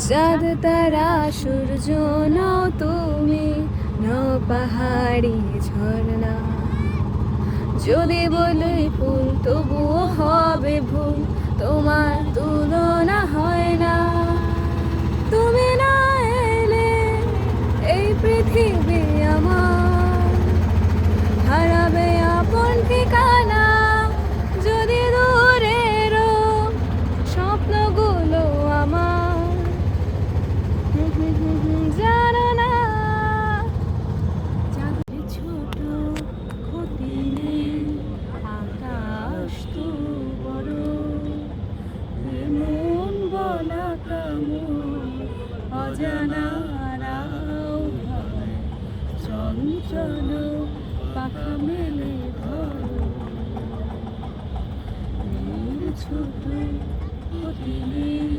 চাঁদ তারা সূর্য নও তুমি, নও পাহাড়ি ঝর্ণা। যদি বলি ফুল তবুও হবে ভুল, তোমার তুলনা হয় না। তুমি না এলে এই পৃথিবী আমার হারাবে আপন ঠিকানা। যদি দূরেরও স্বপ্নগুলো আমার জানো না, চাঁদের ছোট ক্ষতি নেই, আকাশ তো বড়। এমন বলা কামড় অজানারাও হয়, চঞ্চল পাখা মেলে ধরো। ছোট ক্ষতি নেই,